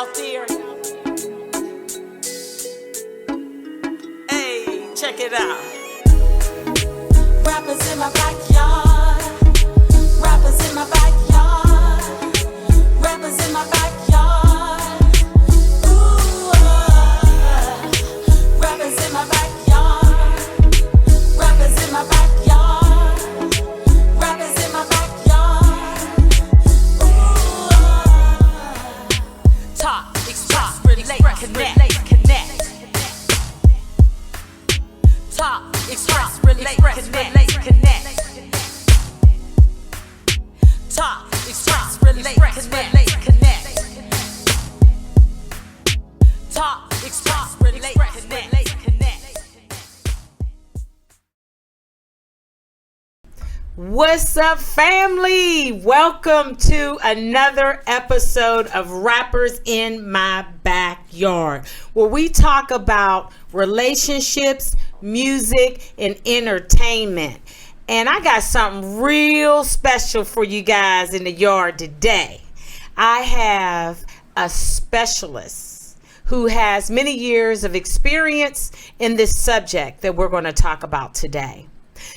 out there. Hey, check it out. Rappers in my backyard. Rappers in my backyard. Rappers in my backyard. Ooh, rappers in my backyard. Rappers in my backyard. Rappers in my backyard. Ooh, talk, express, relate, connect. Talk, express, relate, connect. Talk, express, relate, connect. Talk, express, relate, connect. What's up, family? Welcome to another episode of Rappers in My Backyard, where we talk about relationships, music, and entertainment. And I got something real special for you guys in the yard today. I have a specialist who has many years of experience in this subject that we're going to talk about today.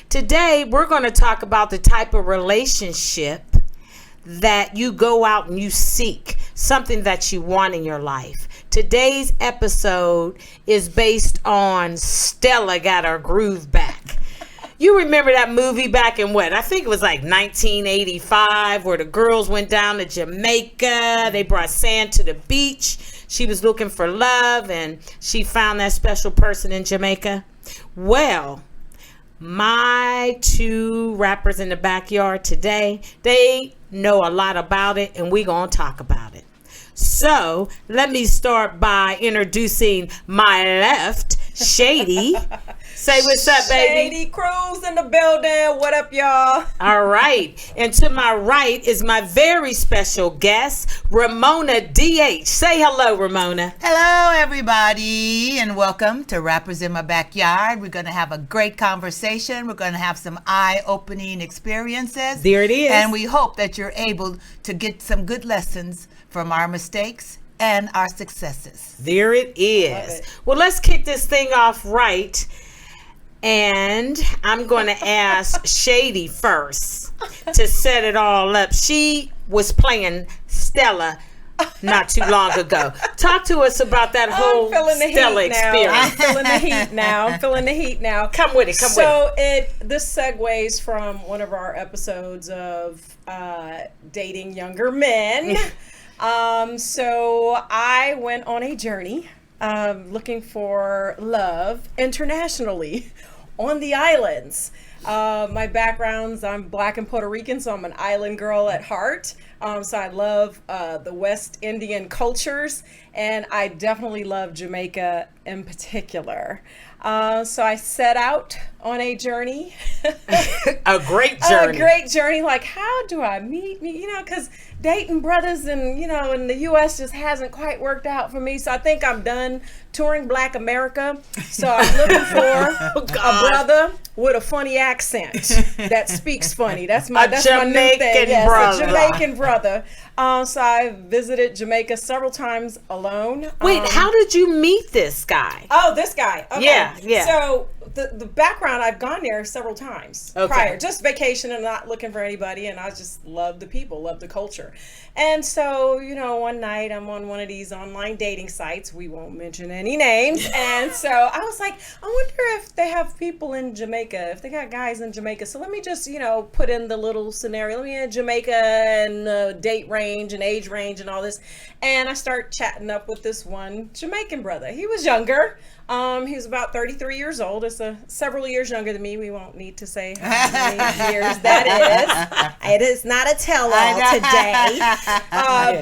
Today, we're going to talk about the type of relationship that you go out and you seek, something that you want in your life. Today's episode is based on Stella Got Her Groove Back. You remember that movie back in what? I think it was like 1985, where the girls went down to Jamaica. They brought sand to the beach. She was looking for love, and she found that special person in Jamaica. Well, my two rappers in the backyard today, they know a lot about it, and we're going to talk about it. So let me start by introducing my left, Shady. Say what's up, baby. Shady Cruz in the building. What up, y'all? All right. And to my right is my very special guest, Ramona DH. Say hello, Ramona. Hello, everybody, and welcome to Rappers in My Backyard. We're going to have a great conversation. We're going to have some eye-opening experiences. There it is. And we hope that you're able to get some good lessons from our mistakes and our successes. There it is. Well, let's kick this thing off right. And I'm going to ask Shady first to set it all up. She was playing Stella not too long ago. Talk to us about that whole Stella experience. I'm feeling the heat now. Come with it. So this segues from one of our episodes of dating younger men. So I went on a journey looking for love internationally on the islands. My background's, I'm Black and Puerto Rican, so I'm an island girl at heart. So I love the West Indian cultures, and I definitely love Jamaica in particular. So I set out on a journey. A great journey. Like, how do I meet, because dating brothers and, in the U.S. just hasn't quite worked out for me. So I think I'm done touring Black America. So I'm looking for a brother with a funny accent that speaks funny. That's my new thing. Yes, brother. A Jamaican brother. So I visited Jamaica several times alone. Wait, how did you meet this guy? Oh, this guy. Okay. Yeah. So the background, I've gone there several times prior, just vacation and not looking for anybody, and I just love the people, love the culture. And so, one night I'm on one of these online dating sites, we won't mention any names, and so I was like, I wonder if they have people in Jamaica, if they got guys in Jamaica. So let me just, put in the little scenario, let me in Jamaica and date range and age range and all this. And I start chatting up with this one Jamaican brother. He was younger. He was about 33 years old. It's several years younger than me. We won't need to say how many years that is. It is not a tell-all today.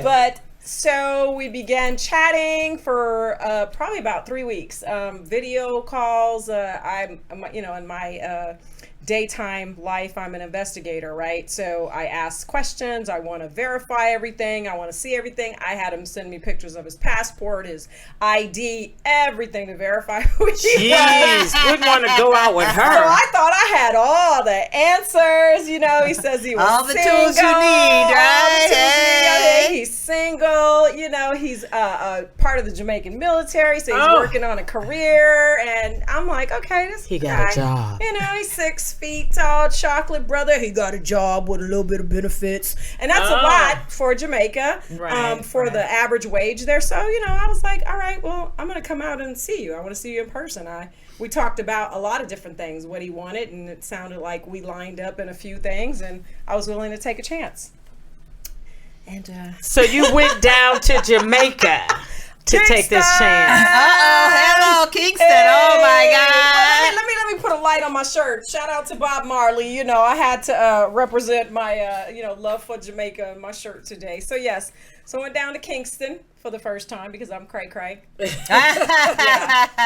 But so we began chatting for probably about 3 weeks. Video calls. I'm, in my daytime life, I'm an investigator, right? So I ask questions. I want to verify everything. I want to see everything. I had him send me pictures of his passport, his ID, everything to verify who he was. Jeez, wouldn't want to go out with her. So I thought I had all the answers. You know, he says he was all the single, tools you need, right? Hey. He's single. You know, he's part of the Jamaican military, so he's working on a career. And I'm like, okay, this he guy, got a job. You know, he's 6 feet tall, chocolate brother. He got a job with a little bit of benefits, and that's a lot for Jamaica, for the average wage there. So, you know, I was like, all right, well, I'm gonna come out and see you. I want to see you in person. We talked about a lot of different things, what he wanted, and it sounded like we lined up in a few things, and I was willing to take a chance. And so you went down to Jamaica to take this chance. Hello, Kingston. Oh my God. Let me put a light on my shirt. Shout out to Bob Marley. You know, I had to represent my love for Jamaica in my shirt today. So yes, so I went down to Kingston for the first time because I'm cray. I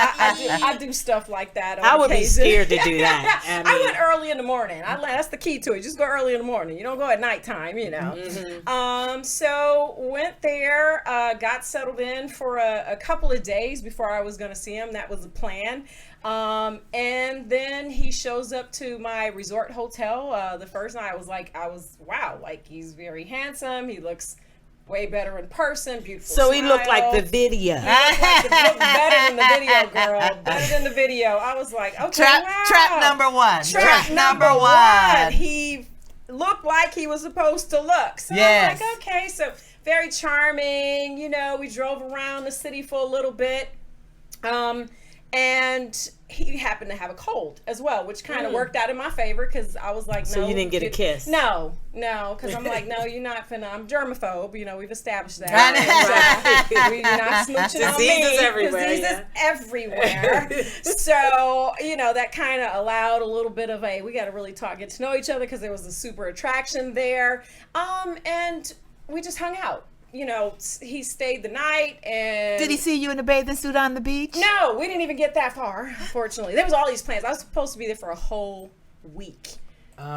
do stuff like that. I would be scared to do that. I went early in the morning. That's the key to it. Just go early in the morning. You don't go at nighttime, you know. Mm-hmm. So went there, got settled in for a couple of days before I was going to see him. That was the plan. And then he shows up to my resort hotel. The first night I was wow, like he's very handsome. He looks way better in person, beautiful So smile. he looked like the video. He looked better than the video, girl. Better than the video. I was like, okay, Trap number one. Trap number one. He looked like he was supposed to look. So yes. I'm like, okay, so very charming. You know, we drove around the city for a little bit. And he happened to have a cold as well, which kind of worked out in my favor because I was like, no. So you didn't get a kiss? No, because I'm like, no, you're not finna. I'm germaphobe. You know, we've established that. You're not smooching on me. Diseases everywhere. Diseases everywhere. So, you know, that kind of allowed a little bit of we got to really get to know each other because there was a super attraction there. And we just hung out. You know, he stayed the night. And did he see you in a bathing suit on the beach? No, we didn't even get that far, unfortunately. There was all these plans. I was supposed to be there for a whole week.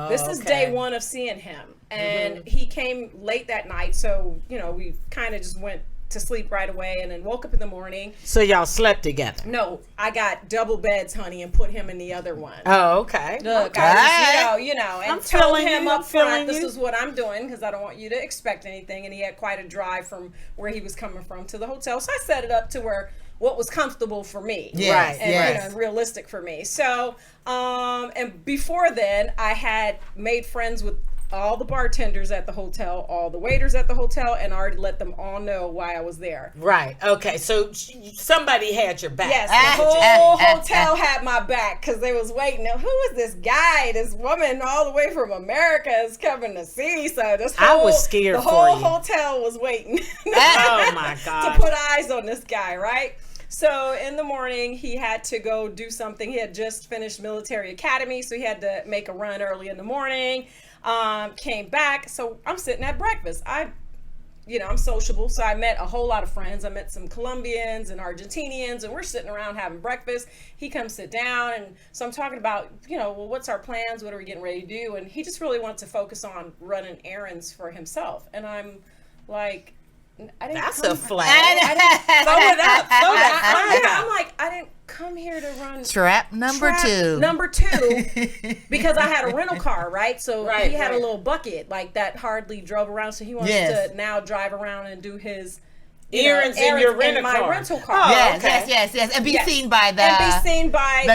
This is day one of seeing him. And he came late that night, so, you know, we kind of just went to sleep right away and then woke up in the morning. So y'all slept together? No, I got double beds, honey, and put him in the other one. Oh, okay. Look, I was, you know, and told him up front, this is what I'm doing because I don't want you to expect anything. And he had quite a drive from where he was coming from to the hotel. So I set it up to where what was comfortable for me. Yes, and, you know, and realistic for me. So, and before then, I had made friends with all the bartenders at the hotel, all the waiters at the hotel, and I already let them all know why I was there. Right. Okay. So somebody had your back. Yes, the whole hotel had my back because they was waiting. Now, who is this guy, this woman all the way from America is coming to see? So this whole, I was scared the for whole you. hotel was waiting. Oh my God. To put eyes on this guy, right? So in the morning, he had to go do something. He had just finished military academy, so he had to make a run early in the morning. Came back, so I'm sitting at breakfast. I'm sociable, so I met a whole lot of friends. I met some Colombians and Argentinians, and we're sitting around having breakfast. He comes sit down, and so I'm talking about, well, what's our plans? What are we getting ready to do? And he just really wanted to focus on running errands for himself. And I'm like, That's a flag. Throw it up. I'm like, I didn't come here to run. Trap number two. Number two, because I had a rental car, right? So he had a little bucket like that hardly drove around. So he wants to now drive around and do his errands in your rental my car. rental car. Oh, yes, and be seen by the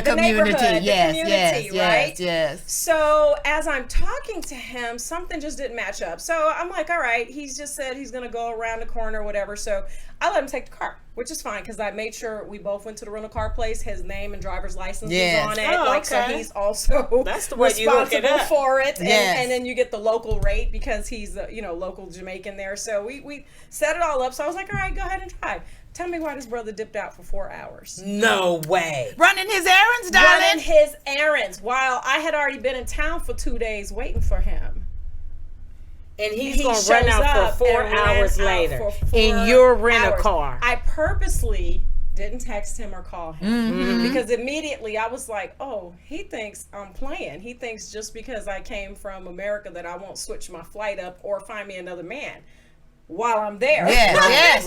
community, right? Yes. So as I'm talking to him, something just didn't match up. So I'm like, all right, he's just said he's gonna go around the corner or whatever. So I let him take the car, which is fine because I made sure we both went to the rental car place. His name and driver's license was on it. So he's also that's the way you look it up for it. And then you get the local rate because he's local Jamaican there. So we set it all up. So I was like, all right, go ahead and drive. Tell me why this brother dipped out for 4 hours. No way. Running his errands, darling. Running his errands while I had already been in town for 2 days waiting for him. And he's going to run out for 4 hours later in your rental car. I purposely didn't text him or call him because immediately I was like, oh, he thinks I'm playing. He thinks just because I came from America that I won't switch my flight up or find me another man while I'm there. Yes.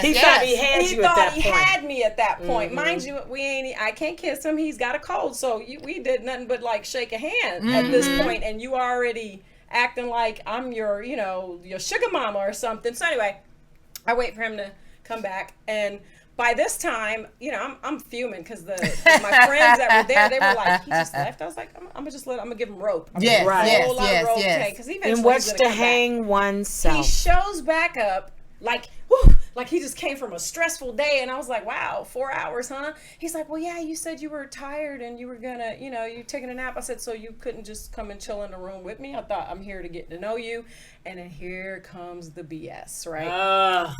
He thought he had you at that point. He had me at that point. Mind you, I can't kiss him. He's got a cold. So we did nothing but like shake a hand at this point, and you already acting like I'm your sugar mama or something. So anyway, I wait for him to come back, and by this time, I'm fuming because my friends that were there, they were like, he just left. I was like, I'm gonna give him rope. Yes. Because eventually and what's he's to gonna come hang back. oneself? He shows back up like, whew, like he just came from a stressful day, and I was like, wow, 4 hours, huh? He's like, well, yeah, you said you were tired and you were gonna, you taking a nap. I said, so you couldn't just come and chill in the room with me? I thought, I'm here to get to know you. And then here comes the BS, right?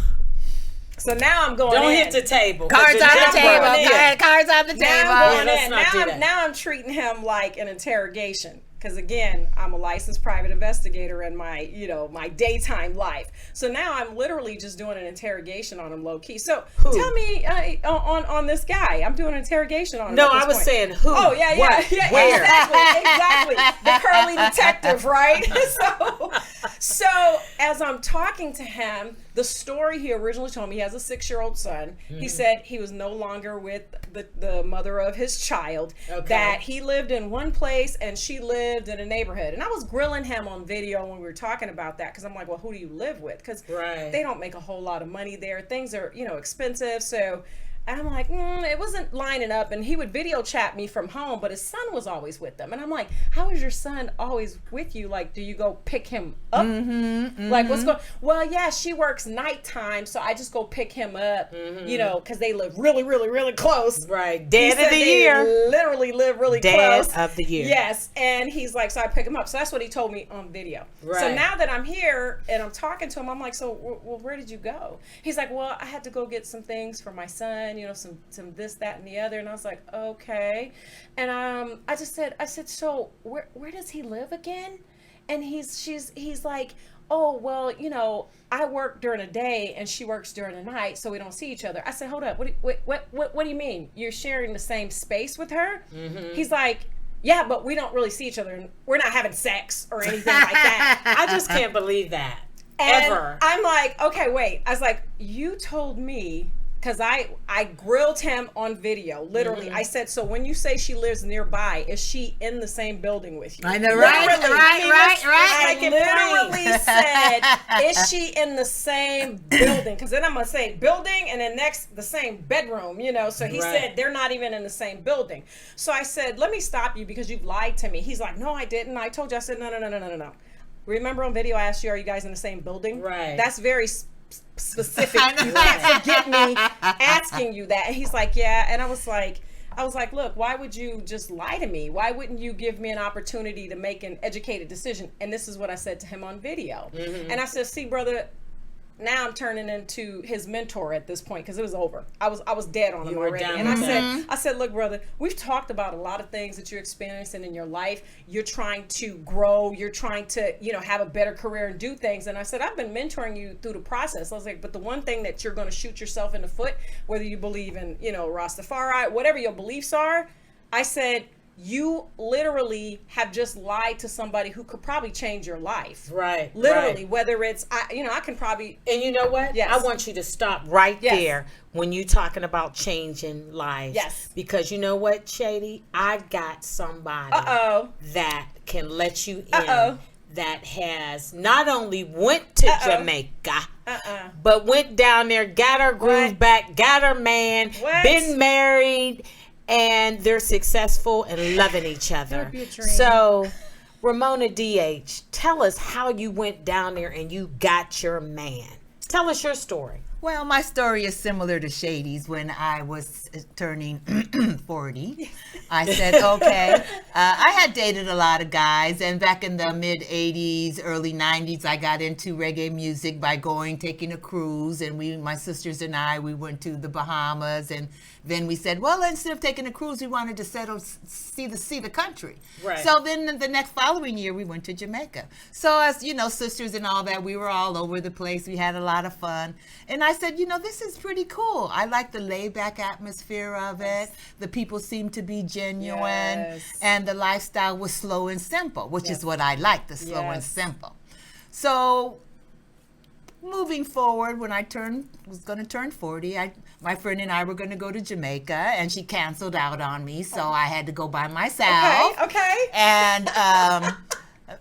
So now I'm going Don't in. hit the table. Cards on the table. Cards on the Now table. I'm going in. Now I'm treating him like an interrogation. Because again, I'm a licensed private investigator in my, my daytime life. So now I'm literally just doing an interrogation on him low key. So tell me on this guy. I'm doing an interrogation on him. No, I was saying who. Oh yeah, what, where? exactly. The curly detective, right? So as I'm talking to him, the story he originally told me, he has a 6-year-old son. He said he was no longer with the mother of his child. Okay. That he lived in one place and she lived in a neighborhood. And I was grilling him on video when we were talking about that, because I'm like, well, who do you live with? Because they don't make a whole lot of money there. Things are, expensive. So and I'm like, it wasn't lining up. And he would video chat me from home, but his son was always with them. And I'm like, how is your son always with you? Like, do you go pick him up? Like, what's going? Well, yeah, she works nighttime, so I just go pick him up. Because they live really, really, really close. Right, Dad of the year. Literally live really close. close. Dad of the year. Yes, and he's like, so I pick him up. So that's what he told me on video. Right. So now that I'm here and I'm talking to him, I'm like, so well, where did you go? He's like, well, I had to go get some things for my son. Some this, that, and the other. And I was like, okay. And I said, so where does he live again? And he's like, oh, well, I work during the day and she works during the night, so we don't see each other. I said, hold up, what do you mean? You're sharing the same space with her? He's like, yeah, but we don't really see each other, and we're not having sex or anything like that. I just can't believe that. And ever. I'm like, okay, wait. I was like, you told me. Because I grilled him on video, literally. I said, so when you say she lives nearby, is she in the same building with you? I know, right. I literally said, is she in the same building? Because then I'm going to say building, and then next, the same bedroom, So he said, they're not even in the same building. So I said, let me stop you because you've lied to me. He's like, no, I didn't. I told you. I said, no. Remember on video I asked you, are you guys in the same building? Right. That's very specific. You can't forget me asking you that. And he's like, yeah. And I was like, look, why would you just lie to me? Why wouldn't you give me an opportunity to make an educated decision? And this is what I said to him on video. And I said, see, brother, now I'm turning into his mentor at this point, because it was over. I was dead on him already. And I said, look, brother, we've talked about a lot of things that you're experiencing in your life. You're trying to grow. You're trying to, have a better career and do things. And I said, I've been mentoring you through the process. I was like, but the one thing that you're going to shoot yourself in the foot, whether you believe in, Rastafari, whatever your beliefs are, I said, you literally have just lied to somebody who could probably change your life. Right. Literally, whether it's, I can probably. And you know what? Yes. I want you to stop right there when you're talking about changing lives. Yes. Because you know what, Shady? I got somebody that can let you in that has not only went to Jamaica, but went down there, got her groove back, got her man, been married, and they're successful and loving each other. So, Ramona DH, tell us how you went down there and you got your man. Tell us your story. Well, my story is similar to Shady's. When I was turning 40, I said, okay. I had dated a lot of guys, and back in the mid 80s, early 90s, I got into reggae music by taking a cruise, and my sisters and I, we went to the Bahamas, and then we said, well, instead of taking a cruise, we wanted to see the country. Right. So then the next following year, we went to Jamaica. So as, sisters and all that, we were all over the place. We had a lot of fun. And I said, this is pretty cool. I like the laid-back atmosphere of it. The people seemed to be genuine, and the lifestyle was slow and simple, which is what I like, the slow and simple. So moving forward, when I was going to turn 40, my friend and I were going to go to Jamaica, and she canceled out on me, so I had to go by myself. Okay. And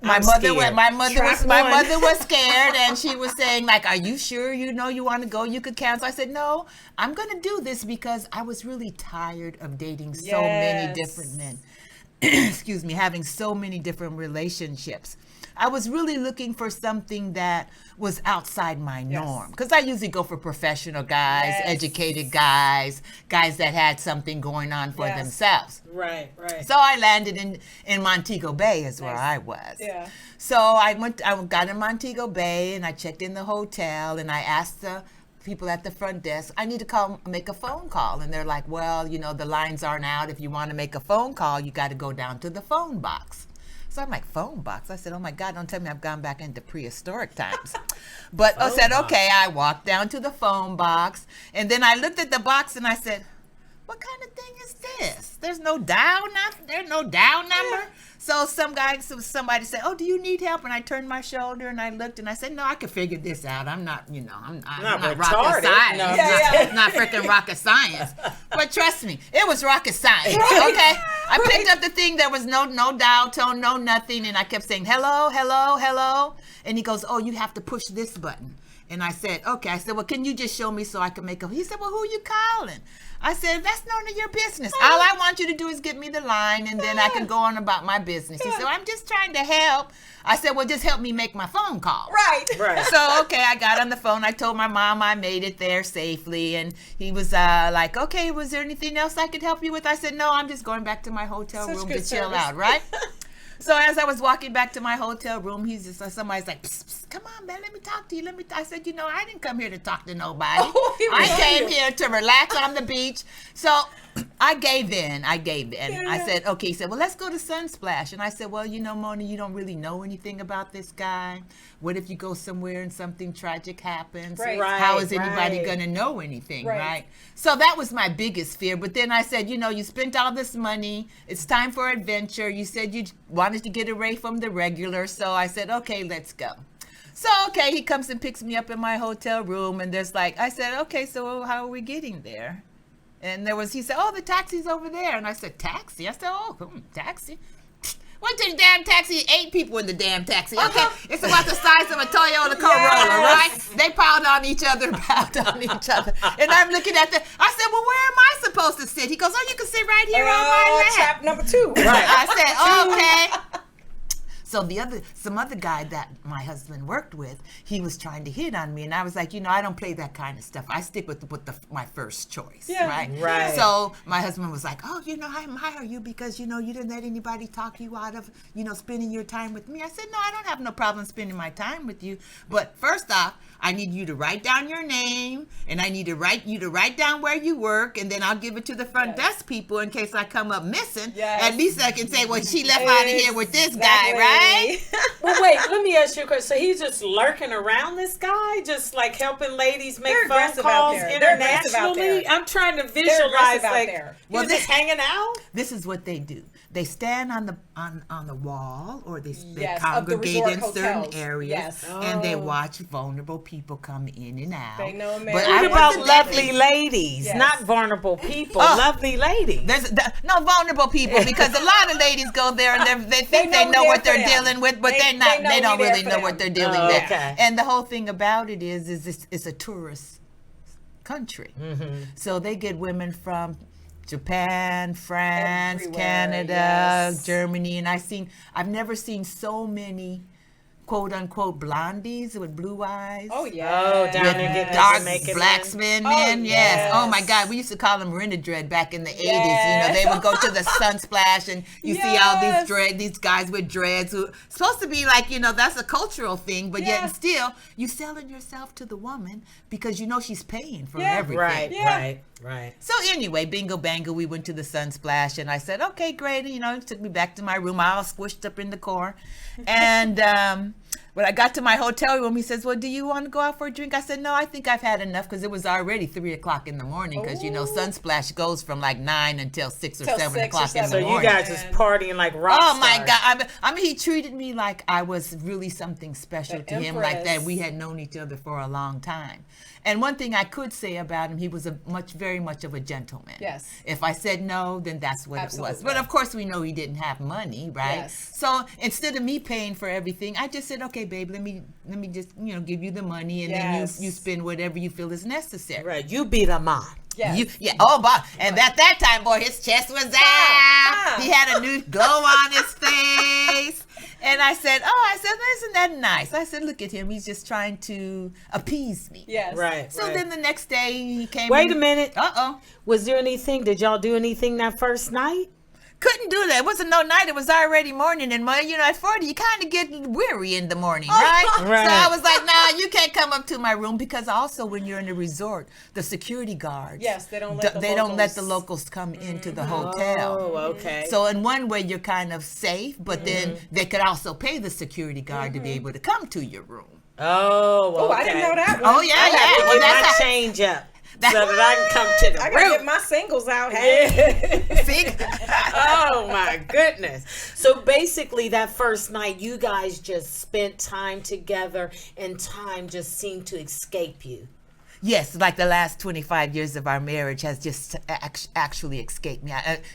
my mother was scared, and she was saying, like, are you sure you want to go? You could cancel. I said, no, I'm going to do this because I was really tired of dating so many different men. Excuse me, having so many different relationships. I was really looking for something that was outside my norm, because I usually go for professional guys, educated guys that had something going on for themselves. Right. So I landed in Montego Bay is where I was. Yeah. So I got in Montego Bay, and I checked in the hotel, and I asked the people at the front desk, I need to make a phone call. And they're like, well, the lines aren't out. If you want to make a phone call, you got to go down to the phone box. So I'm like, phone box? I said, oh my God, don't tell me I've gone back into prehistoric times. But I said, okay, I walked down to the phone box, and then I looked at the box and I said, what kind of thing is this? There's no dial number. So somebody said, oh, do you need help? And I turned my shoulder and I looked and I said, no, I can figure this out. I'm not, I'm not rocket science. No. It's not freaking rocket science. But trust me, it was rocket science. Okay. I picked up the thing. There was no dial tone, no nothing. And I kept saying, hello, hello, hello. And he goes, oh, you have to push this button. And I said, okay. I said, well, can you just show me so I can make a... He said, well, who are you calling? I said, that's none of your business. All I want you to do is get me the line, and then I can go on about my business. He said, well, I'm just trying to help. I said, well, just help me make my phone call. Right. So, okay, I got on the phone. I told my mom I made it there safely. And he was like, okay, was there anything else I could help you with? I said, no, I'm just going back to my hotel room to chill out, right? So as I was walking back to my hotel room, somebody's like, psst, psst, come on, man, let me talk to you. I said, I didn't come here to talk to nobody. I came here to relax on the beach. So I gave in. I said, okay. He said, well, let's go to Sunsplash. And I said, well, Mona, you don't really know anything about this guy. What if you go somewhere and something tragic happens? Right. How is anybody going to know anything, right? So that was my biggest fear. But then I said, you spent all this money. It's time for adventure. You said you wanted to get away from the regular. So I said, okay, let's go. So, okay, he comes and picks me up in my hotel room. And I said, okay, so how are we getting there? And he said, oh, the taxi's over there. And I said, taxi? I said, oh, taxi? Went to the damn taxi, 8 people in the damn taxi. Okay, it's about the size of a Toyota Corolla, right? They piled on each other. And I'm looking at I said, well, where am I supposed to sit? He goes, oh, you can sit right here on my lap. Trap number 2. Right. I said, okay. So some other guy that my husband worked with, he was trying to hit on me, and I was like, I don't play that kind of stuff. I stick with my first choice, right? So my husband was like, oh, I hire you because you didn't let anybody talk you out of spending your time with me. I said, no, I don't have no problem spending my time with you, but first off, I need you to write down your name, and I need you to write down where you work, and then I'll give it to the front desk people in case I come up missing. At least I can say, well, she left out of here with this guy, right? Well, wait, let me ask you a question. So he's just lurking around this guy, just like helping ladies make phone calls internationally? I'm trying to visualize, well, just hanging out? This is what they do. They stand on the wall, or they congregate in certain areas, and they watch vulnerable people come in and out. They know, man. But what about lovely ladies? Not vulnerable people, lovely ladies. There's no vulnerable people, because a lot of ladies go there and they think they know what they're dealing with, but they're not. They don't really know what they're dealing with. Okay. And the whole thing about it is it's a tourist country, so they get women from Japan, France, Canada, Germany, and I've never seen so many quote unquote blondies with blue eyes. Oh yeah. Oh, down With there getting dark Jamaican black men. men, yes. Oh my yes. God, we used to call them Renadred back in the 80s. Yes. You know, they would go to the Sunsplash and you see all Yes. these guys with dreads who supposed to be like, you know, that's a cultural thing, but yet Yeah. and still you selling yourself to the woman because you know she's paying for Yeah. everything. Right, Yeah. right. So anyway, bingo bango, we went to the Sunsplash, and I said, okay, great. You know, he took me back to my room. I all squished up in the car. And when I got to my hotel room, he says, well, do you want to go out for a drink? I said, no, I think I've had enough, because it was already 3 o'clock in the morning, because, you know, Sunsplash goes from like 9 until 6 or Till 7 6 or o'clock in the 7. So you morning. guys was partying like rock Oh my stars. God! I mean, he treated me like I was really something special The to him, like that Empress. we had known each other for a long time. And one thing I could say about him, he was very much of a gentleman. Yes. If I said no, then that's what it was. Absolutely. But of course, we know he didn't have money, right? Yes. So instead of me paying for everything, I just said, okay, babe, let me just give you the money, and Yes. then you spend whatever you feel is necessary. Right, you be the mom. Yes. Oh, but and at that time, boy, his chest was out. Ah. He had a new glow on his face. And I said, isn't that nice? I said, look at him. He's just trying to appease me. Yes. Right. So then the next day he came. Wait a minute. Uh-oh. Was there anything? Did y'all do anything that first night? Couldn't do that. It wasn't no night. It was already morning. And, you know, at 40, you kind of get weary in the morning, right? Right. So I was like, nah, you can't come up to my room, because also when you're in a resort, the security guards. Yes, they don't let the they don't let the locals- locals come into the hotel. Oh, okay. So in one way, you're kind of safe, but then they could also pay the security guard to be able to come to your room. Oh, Oh, okay. I didn't know that one. Oh, yeah, I have to yeah. get Well, my that's change up so that I can come to the I gotta room. get my singles out. Hey. See? Oh my goodness. So basically that first night you guys just spent time together and time just seemed to escape you. Yes, like the last 25 years of our marriage has just actually escaped me.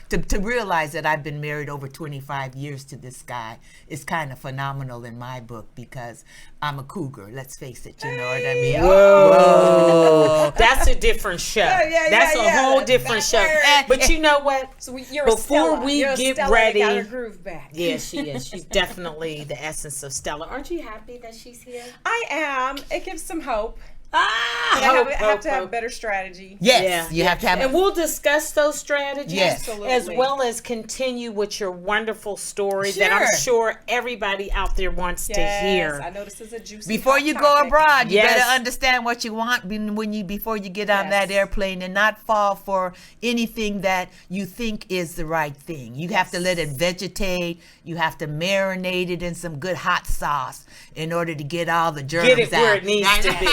To realize that I've been married over 25 years to this guy is kind of phenomenal in my book, because I'm a cougar, let's face it, you know what I mean? Whoa. That's a different show. Yeah, That's a yeah. whole different show. But you know what? So you're Before a Stella. we You're a get Stella ready- that got her groove back. Yeah, she is. She's definitely the essence of Stella. Aren't you happy that she's here? I am. It gives some hope. Ah, But I have to have a better strategy. Yes, you have to have And we'll discuss those strategies Yes. Absolutely. as well as continue with your wonderful story that I'm Sure. sure everybody out there wants to hear. I know this is a juicy Before hot you go topic. abroad, you Yes. better understand what you want before you get on that Yes. airplane, and not fall for anything that you think is the right thing. You have to let it vegetate. You have to marinate it in some good hot sauce in order to get all the germs Get it out. where it needs to be.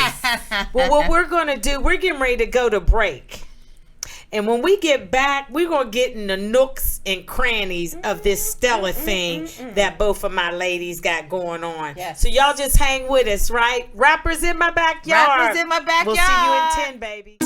Well, what we're going to do, we're getting ready to go to break. And when we get back, we're going to get in the nooks and crannies of this Stella thing that both of my ladies got going on. Yes. So y'all just hang with us, right? Rappers in my backyard. Rappers in my backyard. We'll see you in 10, baby.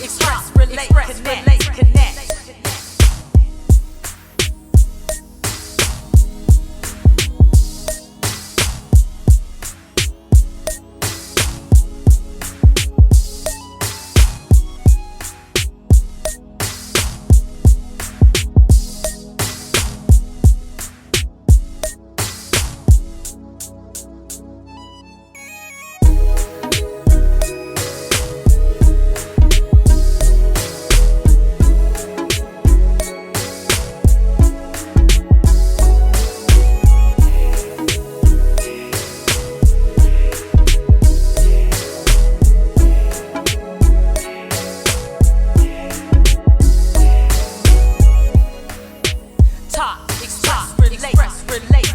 express, relate, connect. Talk, express, relate.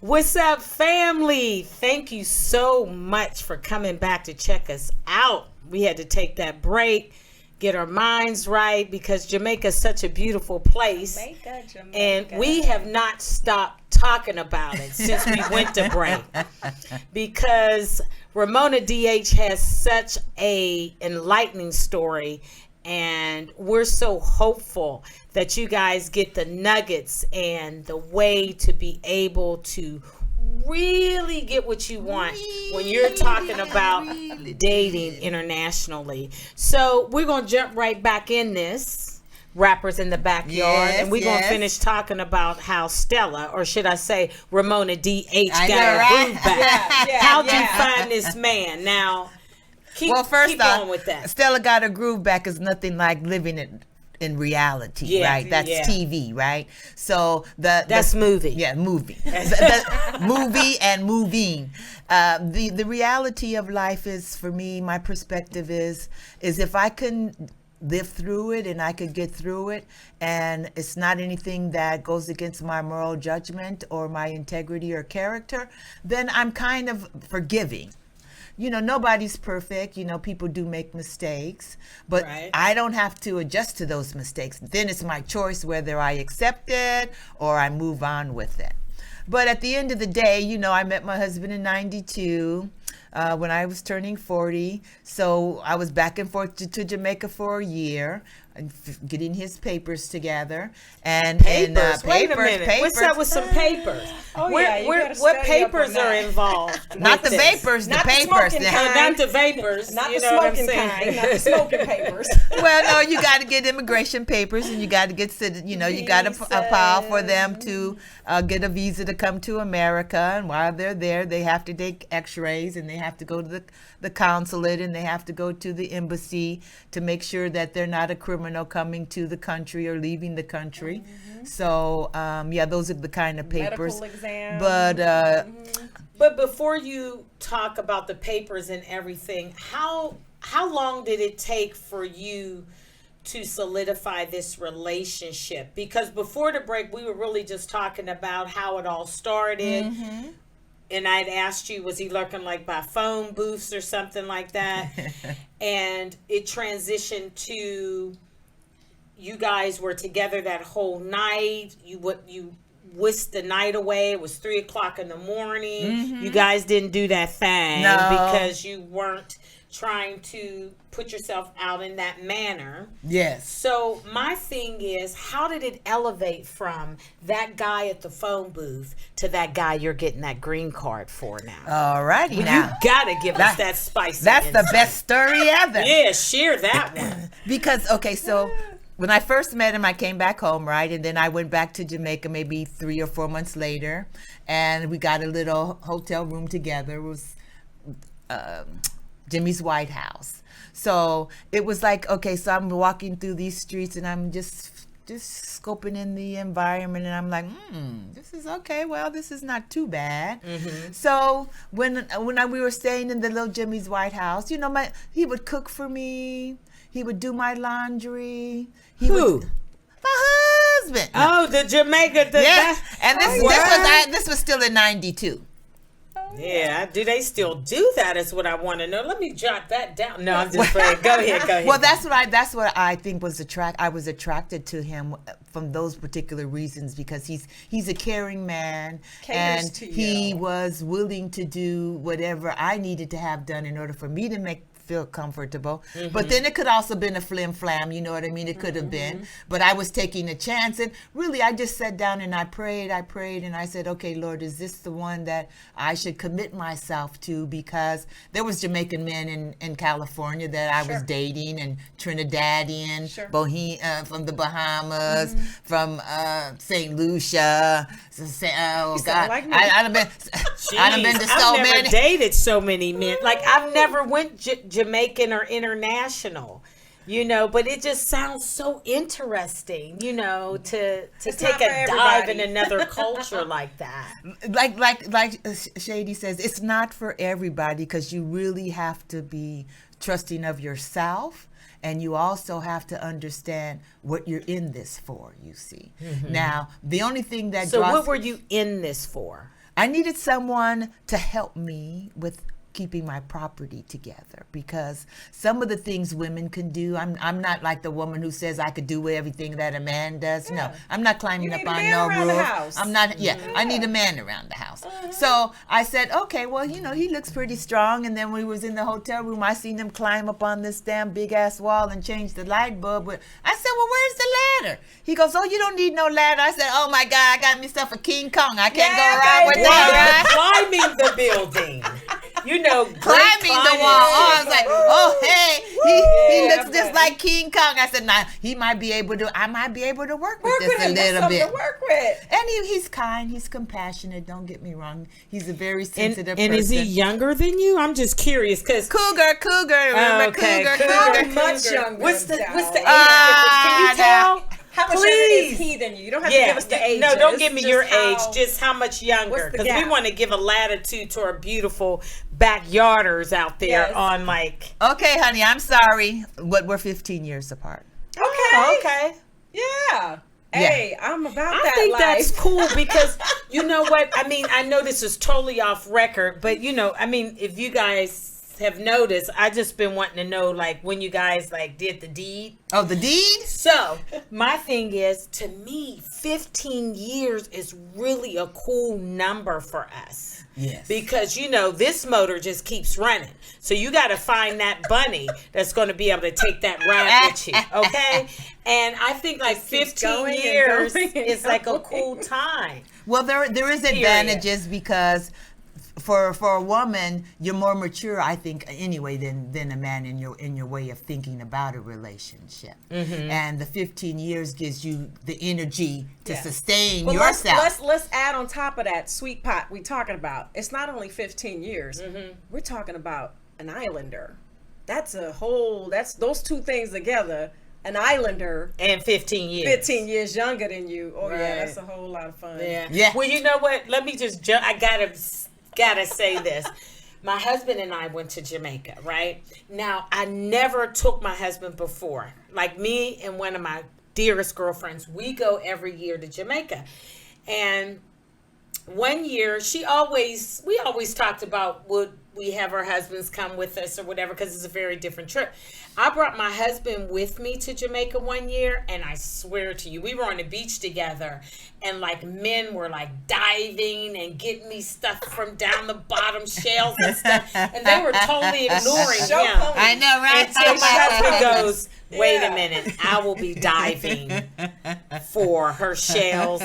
What's up, family? Thank you so much for coming back to check us out. We had to take that break, get our minds right, because Jamaica is such a beautiful place. Jamaica. And we have not stopped talking about it since we went to break. Because Ramona DH has such a enlightening story, and we're so hopeful that you guys get the nuggets and the way to be able to really get what you want when you're talking about dating internationally. So we're going to jump right back in this, Rappers in the Backyard, and we're going to finish talking about how Stella, or should I say Ramona DH, got her groove back. How'd you find this man? Now, keep going with that. Stella got her groove back is nothing like living it in reality, right? That's TV, right? So that's movie. Yeah, movie. The movie and moving. The reality of life is, for me, my perspective is if I can live through it and I could get through it, and it's not anything that goes against my moral judgment or my integrity or character, then I'm kind of forgiving. You know, nobody's perfect. You know, people do make mistakes, but I don't have to adjust to those mistakes. Then it's my choice whether I accept it or I move on with it. But at the end of the day, you know, I met my husband in 92 when I was turning 40. So I was back and forth to Jamaica for a year, getting his papers together. And papers? Wait a minute. Papers. What's up with some papers? What papers are involved? Not the vapors, the papers. Not the vapors. Not the smoking kind. Not the smoking papers. Well, no, you got to get immigration papers, and you got to get, you know, you got to file for them to get a visa to come to America. And while they're there, they have to take x-rays, and they have to go to the consulate, and they have to go to the embassy to make sure that they're not a criminal coming to the country or leaving the country. So, those are the kind of papers. Medical exam. But before you talk about the papers and everything, how long did it take for you to solidify this relationship? Because before the break, we were really just talking about how it all started. And I'd asked you, was he lurking like by phone booths or something like that? And it transitioned to you guys were together that whole night. You whisked the night away. It was 3:00 in the morning. You guys didn't do that thing No. because you weren't trying to put yourself out in that manner. Yes. So my thing is, how did it elevate from that guy at the phone booth to that guy you're getting that green card for now? Alrighty Well, now. you gotta give us that spicy. That's the insight. best story ever. Yeah, share that one. Because, okay, so when I first met him, I came back home, right? And then I went back to Jamaica maybe 3 or 4 months later. And we got a little hotel room together. It was Jimmy's White House. So it was like, okay, so I'm walking through these streets and I'm just scoping in the environment, and I'm like, this is okay. Well, this is not too bad. So when we were staying in the little Jimmy's White House, you know, he would cook for me. He would do my laundry. Who? My husband. Oh, the Jamaica. Yes. And this was still in '92. Yeah, do they still do that is what I want to know. Let me jot that down. No, I'm just playing. Go ahead. Well, that's what I think was I was attracted to him from those particular reasons, because he's a caring man, Caters and to he you. was willing to do whatever I needed to have done in order for me to feel comfortable. But then it could also been a flim flam, you know what I mean? It could have been. But I was taking a chance, and really I just sat down and I prayed, and I said, okay, Lord, is this the one that I should commit myself to? Because there was Jamaican men in California that I was dating, and Trinidadian, from the Bahamas, from St. Lucia. Oh God, like me. I've been to so I've never many. dated so many men. Like I've never went Jamaican or international, you know, but it just sounds so interesting, you know, to take a dive in another culture like that. Like Shady says, it's not for everybody, because you really have to be trusting of yourself. And you also have to understand what you're in this for, you see. Now, the only thing that So what were you in this for? I needed someone to help me with keeping my property together, because some of the things women can do, I'm not like the woman who says I could do everything that a man does. No, I'm not climbing up on no roof. I'm not. I need a man around the house. So I said, okay, well, you know, he looks pretty strong. And then when we was in the hotel room, I seen him climb up on this damn big ass wall and change the light bulb. I said, well, where's the ladder? He goes, oh, you don't need no ladder. I said, oh my God, I got myself a King Kong. I can't go around with that, right? Climbing the building. You know, climbing the wall. Oh, I was like, oh, hey, he looks just like King Kong. I said, nah, I might be able to work with this a little bit. To work with. And he's kind, he's compassionate. Don't get me wrong. He's a very sensitive person. And is he younger than you? I'm just curious, because Cougar. Remember Cougar? Much younger. What's the age difference? Ah, Can you tell? How much younger is he than you? You don't have to give us the age. No, don't give me your age. Just how much younger. What's the Because we gap? want to give a latitude to our beautiful backyarders out there Yes. on like. Okay, honey, I'm sorry, but we're 15 years apart. Okay. Oh, okay. Yeah. Hey, I'm about that I think life. that's cool because you know what? I mean, I know this is totally off record, but you know, I mean, if you guys have noticed, I just been wanting to know like when you guys like did the deed. Oh, the deed? So my thing is, to me, 15 years is really a cool number for us. Yes. Because, you know, this motor just keeps running. So you got to find that bunny that's going to be able to take that ride with you. Okay. And I think like 15 years is like a cool time. Well, there is advantages because for a woman, you're more mature, I think, anyway, than a man in your way of thinking about a relationship. And the 15 years gives you the energy to sustain yourself. Let's add on top of that sweet pot we talking about. It's not only 15 years. We're talking about an islander. That's those two things together. An islander and 15 years. 15 years younger than you. Oh, Right. yeah, that's a whole lot of fun. Yeah. Well, you know what? Let me just jump. I gotta say this. My husband and I went to Jamaica, right? Now, I never took my husband before. Like me and one of my dearest girlfriends, we go every year to Jamaica. And one year, we always talked about would we have our husbands come with us or whatever, because it's a very different trip. I brought my husband with me to Jamaica one year, and I swear to you, we were on the beach together, and like men were like diving and getting me stuff from down the bottom, shells and stuff, and they were totally ignoring him. I know, right? Until my husband goes, wait a minute, I will be diving for her shells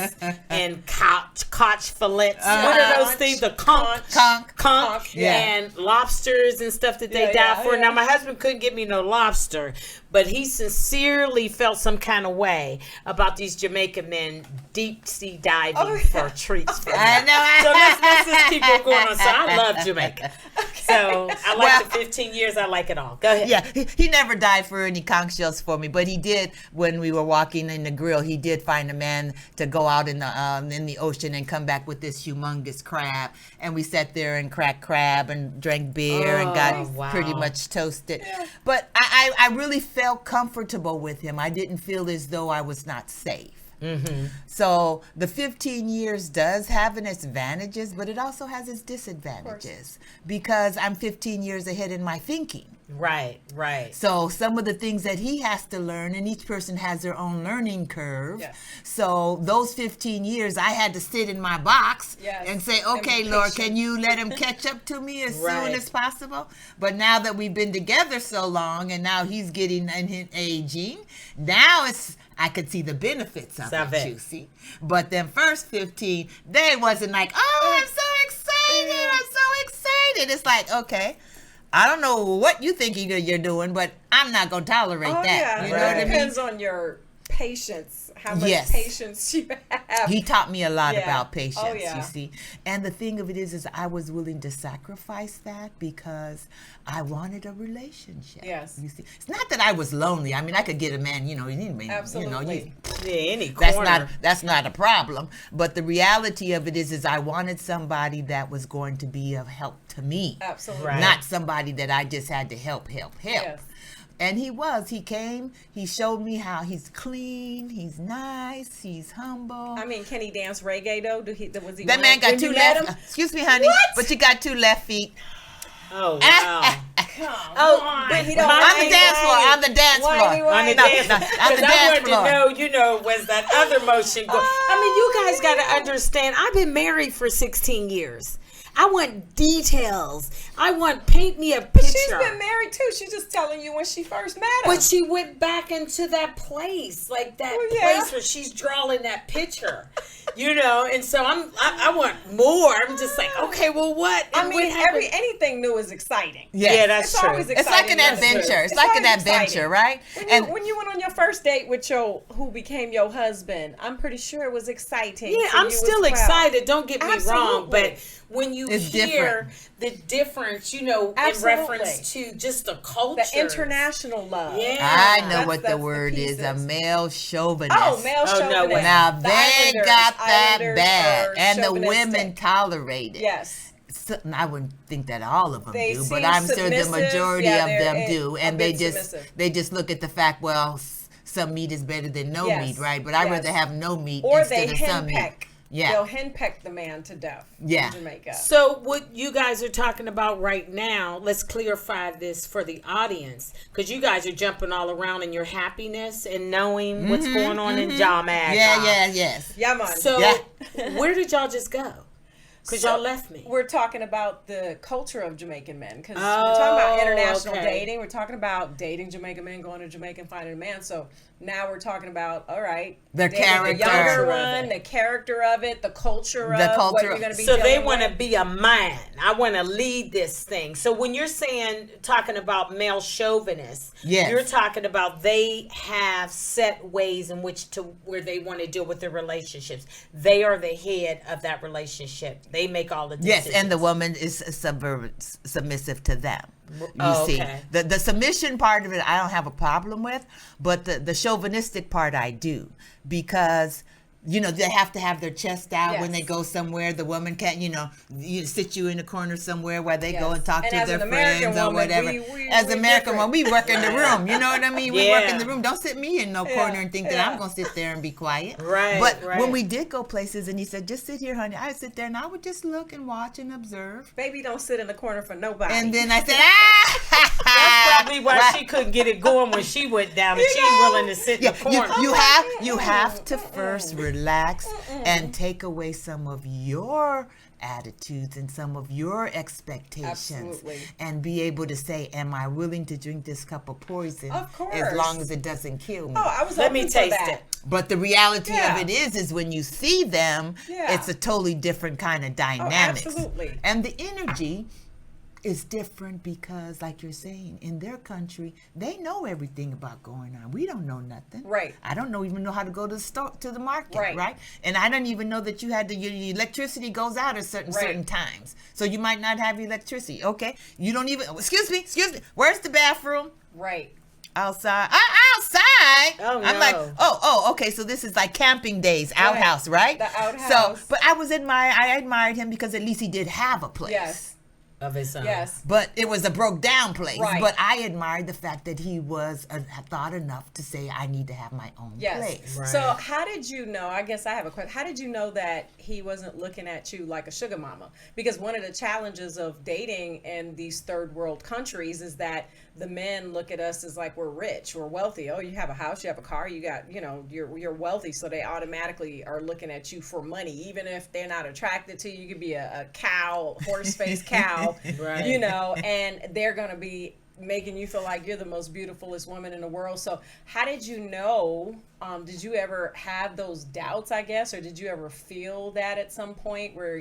and conch fillets. What are those things? The conch, and lobsters and stuff that they dive for. Now, my husband couldn't get me no lobster, but he sincerely felt some kind of way about these Jamaican men deep sea diving for treats for him. I know. So let's just keep on going on. So I love Jamaica. So I like the 15 years. I like it all. Go ahead. Yeah, he never died for any conch shells for me, but he did when we were walking in the grill. He did find a man to go out in the ocean and come back with this humongous crab, and we sat there and cracked crab and drank beer and got pretty much toasted. But I really felt comfortable with him. I didn't feel as though I was not safe. Mm-hmm. So the 15 years does have its advantages, but it also has its disadvantages because I'm 15 years ahead in my thinking. Right. So some of the things that he has to learn, and each person has their own learning curve. Yes. So those 15 years, I had to sit in my box and say, okay, Lord, can you let him catch up to me as soon as possible? But now that we've been together so long, and now he's getting and aging, now I could see the benefits of it, you see. But then first 15, they wasn't like, oh, I'm so excited. I'm so excited. It's like, okay, I don't know what you think you're doing, but I'm not going to tolerate that. Yeah. You know what I mean? It depends on your patience, how much patience you have. He taught me a lot about patience, you see. And the thing of it is I was willing to sacrifice that because I wanted a relationship. Yes. You see, it's not that I was lonely. I mean, I could get a man, Absolutely. Any corner. That's not a problem. But the reality of it is I wanted somebody that was going to be of help to me. Absolutely. Right. Not somebody that I just had to help. Yes. And he came, he showed me how he's clean, he's nice, he's humble. I mean, can he dance reggae though? Was he that man got two left, excuse me, honey, but you got 2 left feet. Oh, wow. But he don't on the dance floor. On the dance floor. I wanted to know, was that other motion going? I mean, you guys got to understand, I've been married for 16 years. I want details. I want paint me a picture. But she's been married too. She's just telling you when she first met him. But she went back into that place, like that place where she's drawing that picture, And so I want more. I'm just like, okay, well, what? And I mean, anything new is exciting. Yeah, that's true. Always exciting. It's like an adventure. It's like an adventure, right? When you went on your first date with who became your husband, I'm pretty sure it was exciting. Yeah, I'm still excited. Don't get me wrong, but when you hear the difference, in reference to just the culture. The international love. Yeah. I know what the word is, a male chauvinist. Oh, male chauvinist. No, now they got that bad. And the women tolerate it. Yes. So, I wouldn't think that all of them do, but I'm sure the majority of them do. And they just look at the fact, well, some meat is better than no meat, right? But I'd rather have no meat instead of some meat. Yeah. They'll henpeck the man to death in Jamaica. So what you guys are talking about right now, let's clarify this for the audience, because you guys are jumping all around in your happiness and knowing what's going on in Jamaica. Yes. Yeah, man. So where did y'all just go? Because y'all left me. We're talking about the culture of Jamaican men. Because we're talking about international dating. We're talking about dating Jamaican men, going to Jamaica and finding a man. So now we're talking about, all right, the character, the younger one, the character of it, the culture of what you're going to be So they want to be a man. I want to lead this thing. So when you're talking about male chauvinists, you're talking about they have set ways in where they want to deal with their relationships. They are the head of that relationship. They make all the decisions. Yes, and the woman is submissive to them. You see, the submission part of it, I don't have a problem with, but the chauvinistic part I do, because they have to have their chest out when Yes. they go somewhere. The woman can't, sit you in a corner somewhere while they go Yes. and talk And to as their an American friends or woman, whatever. we As an American different. woman, we work in the room. You know what I mean? We work in the Yeah. room. Don't sit me in no corner and think that Yeah. I'm going to sit there and be quiet. Right, But right. when we did go places and he said, just sit here, honey, I would sit there and I would just look and watch and observe. Baby, don't sit in the corner for nobody. And then I said, That's probably why she couldn't get it going when she went down, and she ain't willing to sit in the corner. You have to first relax and take away some of your attitudes and some of your expectations. Absolutely. And be able to say, am I willing to drink this cup of poison Of course. as long as it doesn't kill me? Oh, I was Let me hoping for taste that. it. But the reality Yeah. of it is when you see them, Yeah. it's a totally different kind of dynamics. absolutely. And the energy is different because, like you're saying, in their country, they know everything about going on. We don't know nothing. Right. I don't even know how to go to the store, to the market, Right. right? And I don't even know that you had your electricity goes out at certain times. So you might not have electricity. Okay. You don't even, excuse me, where's the bathroom? Right. Outside. Outside. Oh, I'm no. like, okay. So this is like camping days, outhouse, right? The outhouse. So, but I admired him because at least he did have a place. Yes. Of his own. Yes. But it was a broke down place. Right. But I admired the fact that he was thought enough to say, I need to have my own Yes. place. Right. So how did you know, I guess I have a question, how did you know that he wasn't looking at you like a sugar mama? Because one of the challenges of dating in these third world countries is that the men look at us as like we're rich, we're wealthy. Oh, you have a house, you have a car, you got, you're wealthy. So they automatically are looking at you for money. Even if they're not attracted to you, you could be a cow, horse-faced cow, Right. and they're going to be making you feel like you're the most beautifulest woman in the world. So how did you know, did you ever have those doubts, I guess, or did you ever feel that at some point where,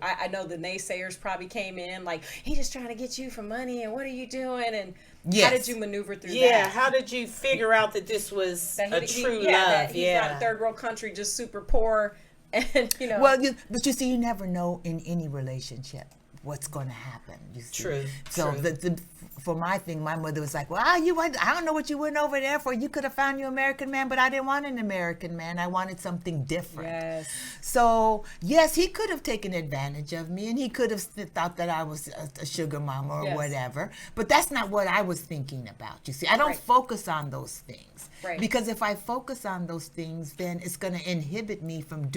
I know the naysayers probably came in like, he just trying to get you for money and what are you doing? And Yes. how did you maneuver through Yeah, that? how did you figure out that this was That a he- true yeah, that love? he's not a third world country, just super poor and, Well, but you see, you never know in any relationship what's going to happen. You see. True, So true. for my thing, my mother was like, "Well, I don't know what you went over there for. You could have found you an American man, but I didn't want an American man. I wanted something different." Yes. So yes, he could have taken advantage of me, and he could have thought that I was a sugar mama or Yes. whatever. But that's not what I was thinking about. You see, I don't Right. focus on those things. Right. Because if I focus on those things, then it's going to inhibit me from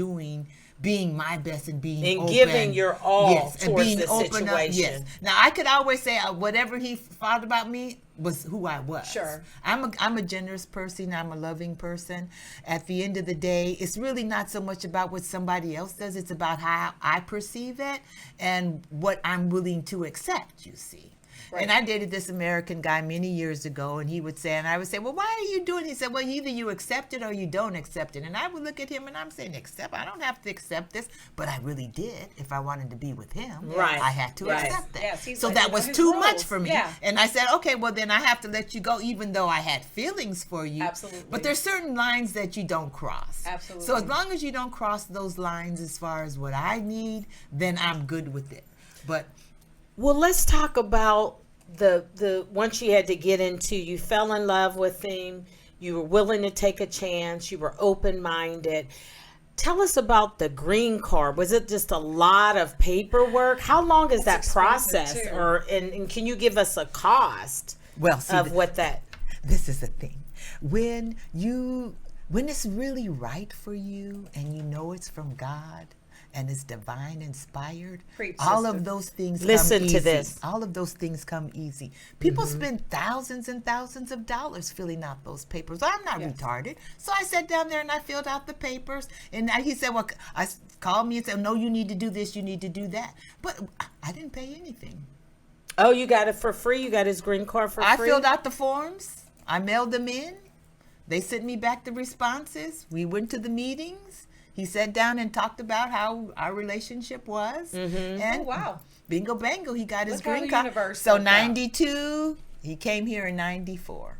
being my best and being And open. giving your all yes, and towards being the open up. Yes. situation. Now I could always say whatever he thought about me was who I was. Sure. I'm a generous person. I'm a loving person. At the end of the day, it's really not so much about what somebody else does. It's about how I perceive it and what I'm willing to accept. You see. Right. And I dated this American guy many years ago, and he would say, and I would say, well, why are you doing it? He said, well, either you accept it or you don't accept it. And I would look at him and I'm saying, I don't have to accept this, but I really did. If I wanted to be with him, Right. I had to Right. accept that. Yes, he's So like, that was his too rules. much for me. Yeah. And I said, okay, well, then I have to let you go, even though I had feelings for you. Absolutely. But there's certain lines that you don't cross. Absolutely. So as long as you don't cross those lines as far as what I need, then I'm good with it. But Well, let's talk about the once you had to get into, you fell in love with him, you were willing to take a chance, you were open-minded. Tell us about the green card. Was it just a lot of paperwork? How long is that expensive, process? too. And can you give us a cost well, see, of what that? this is the thing. When it's really right for you and you know it's from God and it's divine inspired, Preach, all sister. of those things Listen come to easy. this. All of those things come easy. People spend thousands and thousands of dollars filling out those papers. I'm not retarded. So I sat down there and I filled out the papers. And he said, well, called me and said, no, you need to do this, you need to do that. But I didn't pay anything. Oh, you got it for free? You got his green card for I free? filled out the forms. I mailed them in. They sent me back the responses. We went to the meetings. He sat down and talked about how our relationship was. And Oh, wow. bingo bango, he got his Look how green the card. universe So worked out. 92, he came here in 94.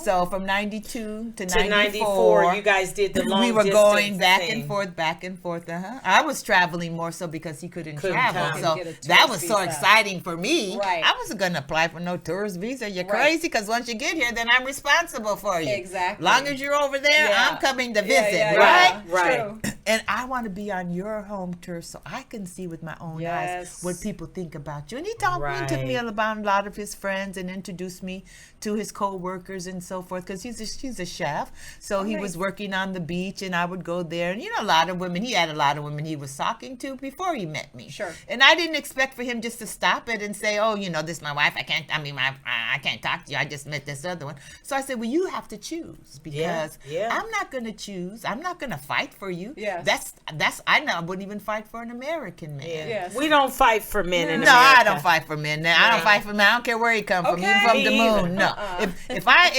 So from 92 to To 94, you guys did the long we were distance going back thing. and forth, back and forth. I was traveling more so because he couldn't travel. come. So Get a that tourist was so visa. exciting for me. Right. I wasn't going to apply for no tourist visa. You're Right. crazy, because once you get here, then I'm responsible for you. Exactly. Long as you're over there, Yeah. I'm coming to Yeah, visit, yeah, right? yeah. Right. True. And I want to be on your home tour so I can see with my own eyes Yes. what people think about you. And he took me Right. about a lot of his friends and introduced me to his co-workers and so forth, because he's a chef. So he was working on the beach, and I would go there. And a lot of women, he had a lot of women he was talking to before he met me. Sure. And I didn't expect for him just to stop it and say, oh, this is my wife. I can't talk to you. I just met this other one. So I said, well, you have to choose, because Yeah. I'm not going to choose. I'm not going to fight for you. Yes. I wouldn't even fight for an American man. Yeah. Yes. We don't fight for men in No, America. I don't fight for men. I don't fight for men. I don't care where he come from. Okay. Even from Me the either. moon. No.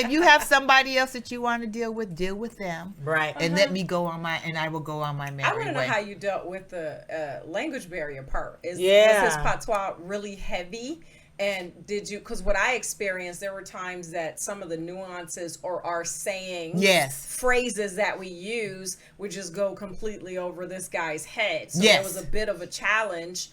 If you have somebody else that you want to deal with them. Right. And let me go on and I will go on my merry I want to know way. how you dealt with the language barrier part. Was his Yeah. patois really heavy? And did you, because what I experienced, there were times that some of the nuances or our saying Yes. phrases that we use would just go completely over this guy's head. So Yes. there was a bit of a challenge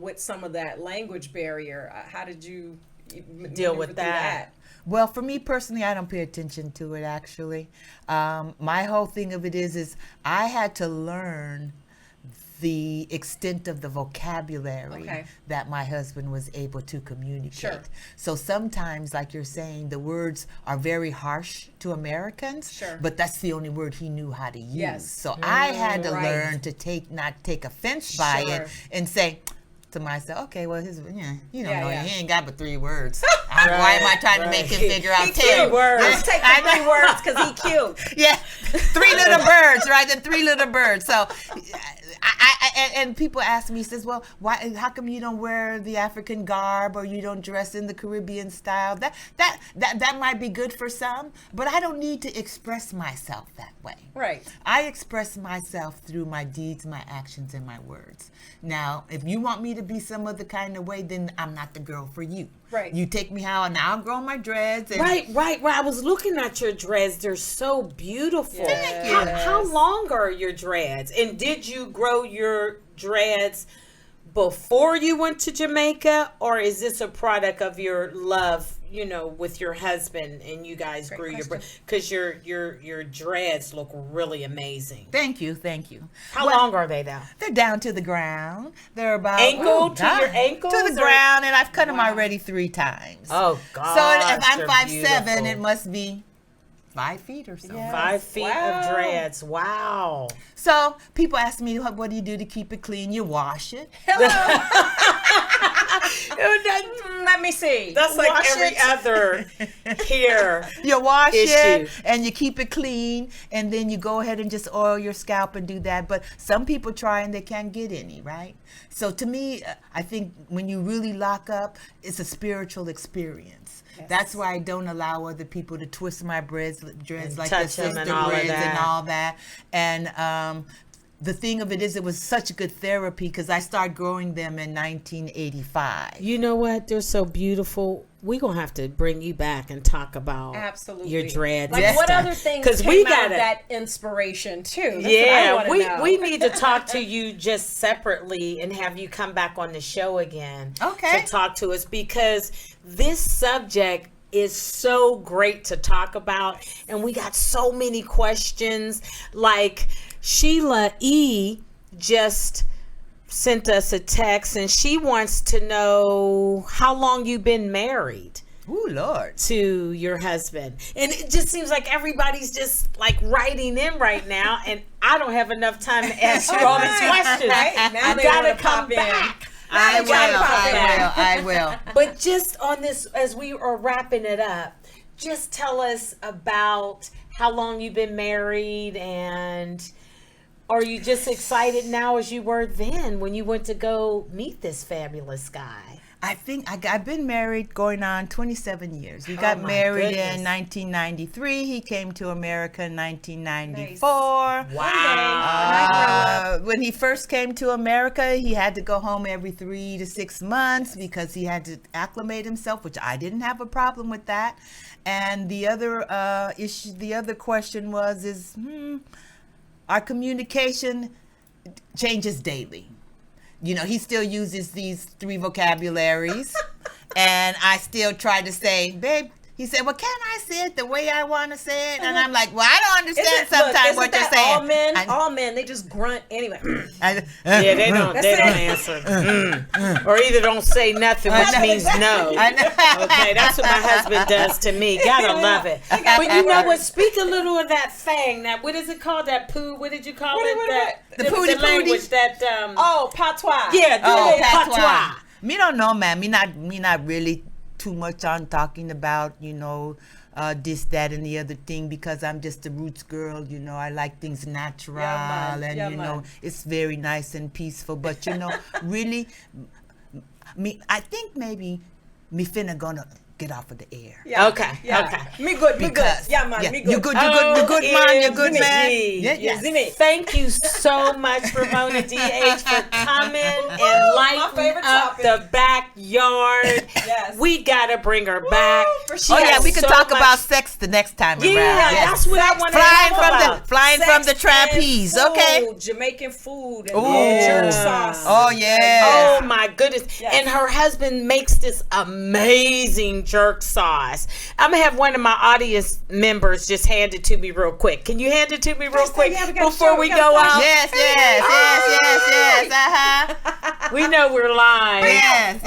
with some of that language barrier. How did you Deal maneuver with through that? Well, for me personally, I don't pay attention to it, actually. My whole thing of it is I had to learn the extent of the vocabulary Okay. that my husband was able to communicate. Sure. So sometimes, like you're saying, the words are very harsh to Americans, Sure. but that's the only word he knew how to use. Yes. So I had to right. learn to not take offense by Sure. it and say to myself, okay, well, you don't Yeah, know, yeah. he ain't got but 3 words. Why am I trying to make him figure out He 10 cute. words. Let's take the 3 words because he cute. Yeah, 3 little birds, right? The 3 little birds. So, and people ask me, says, well, why? How come you don't wear the African garb or you don't dress in the Caribbean style? That might be good for some, but I don't need to express myself that way. Right. I express myself through my deeds, my actions, and my words. Now, if you want me to be some other kind of way, then I'm not the girl for you. Right. You take me how, and I'll grow my dreads. And Right. I was looking at your dreads. They're so beautiful. Yes. How long are your dreads? And did you grow your dreads before you went to Jamaica, or is this a product of your love, with your husband and you guys grew your, because your dreads look really amazing. Thank you. How long are they now? They're down to the ground. They're about Ankle to your ankles, to the or- ground, and I've cut them already 3 times. Oh God! So if I'm 5'7", it must be 5 feet or so. Yeah. 5 feet Wow. of dreads. Wow. So people ask me, what do you do to keep it clean? You wash it. Let me see. That's like Wash every it. other hair. You wash Issue. it and you keep it clean, and then you go ahead and just oil your scalp and do that. But some people try and they can't get any, right? So to me, I think when you really lock up, it's a spiritual experience. That's why I don't allow other people to twist my dreads like touch the them sister and all of dreads that. and all that. And the thing of it is, it was such good therapy because I started growing them in 1985. You know what? They're so beautiful. We're going to have to bring you back and talk about Absolutely. your dreads. Like and what stuff. other things 'Cause came we out gotta- of that inspiration too? That's Yeah, what I we wanna know. we need to talk to you just separately and have you come back on the show again. Okay. To talk to us, because this subject is so great to talk about, and we got so many questions. Like Sheila E just sent us a text, and she wants to know how long you've been married Ooh, Lord. to your husband. And it just seems like everybody's just like writing in right now, and I don't have enough time to ask you all these questions. Right? Now You they gotta wanna come pop in. back. I gotta will. But just on this, as we are wrapping it up, just tell us about how long you've been married, and are you just excited now as you were then when you went to go meet this fabulous guy? I've been married going on 27 years. We got married in 1993. He came to America in 1994. Nice. Wow. When he first came to America, he had to go home every 3 to 6 months because he had to acclimate himself, which I didn't have a problem with that. And the other issue, the other question is our communication changes daily. You know, he still uses these 3 vocabularies, and I still try to say, babe. He said, well, can I say it the way I want to say it? And I'm like, well, I don't understand sometimes what you're saying. All men, they just grunt anyway. Yeah, they don't answer. Or either don't say nothing, which means no. Okay, that's what my husband does to me. Gotta love it. But you know what? Speak a little of that thing. That, what is it called? That poo? What did you call it? The pooty language that. Patois. Yeah, patois. Me don't know, man. Me not really too much on talking about, this, that, and the other thing, because I'm just a roots girl. I like things natural, and it's very nice and peaceful. But really, I think maybe me finna gonna get off of the air. Yeah. Okay. Me good. Yeah, man. Yeah, me good. You good, man. You're good, man. Yes. Thank you so much, Ramona DH, for coming and lighting up the backyard. Yes. We gotta bring her back. We can talk about sex the next time around. That's what I want to talk about. Flying from the trapeze, okay? Jamaican food and jerk sauce. Oh, yeah. Oh, my goodness. Yes. And her husband makes this amazing jerk sauce. I'm going to have one of my audience members just hand it to me real quick. Can you hand it to me real quick before we go out? Yes. We know we're live. Yes.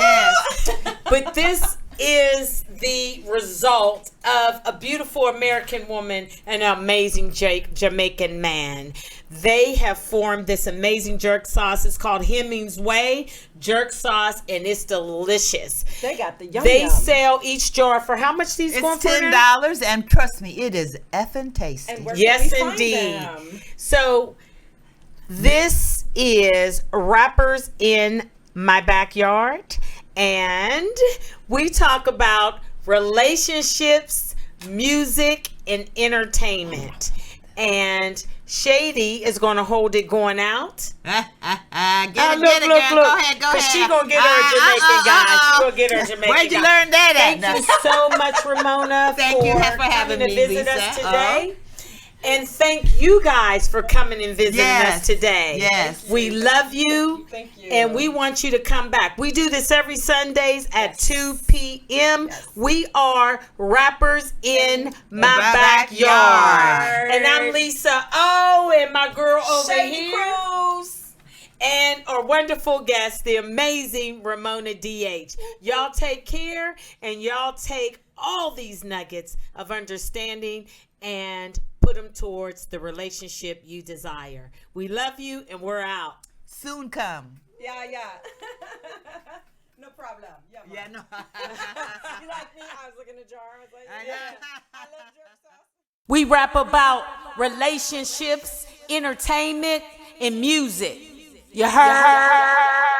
But this is the result of a beautiful American woman and an amazing Jamaican man. They have formed this amazing jerk sauce. It's called Hemmings Way jerk sauce, and it's delicious. They got the yum. They sell each jar for how much? These going for? It's $10, and trust me, it is effing tasty. And where yes, can we indeed. find them? So this is Rappers in My Backyard, and we talk about relationships, music, and entertainment. And Shady is going to hold it going out. Look. Go ahead. Because she's going to get her a Jamaican guy. She's going to get her a Jamaican guy. Where'd you learn that at? Thank you so much, Ramona, Thank you for having coming to me, visit Lisa. us today. And thank you guys for coming and visiting us today. Yes. We love you. Thank you. And we want you to come back. We do this every Sundays at 2 p.m. Yes. We are Rappers in My Backyard. And I'm Lisa O, and my girl over Shady here. Cruz. And our wonderful guest, the amazing Ramona DH. Y'all take care, and y'all take all these nuggets of understanding and put them towards the relationship you desire. We love you, and we're out. Soon come. Yeah. No problem. Yeah, No. You like me? I was looking at the jar. I was like, I love jerk sauce. We rap about relationships, entertainment, and music. You heard?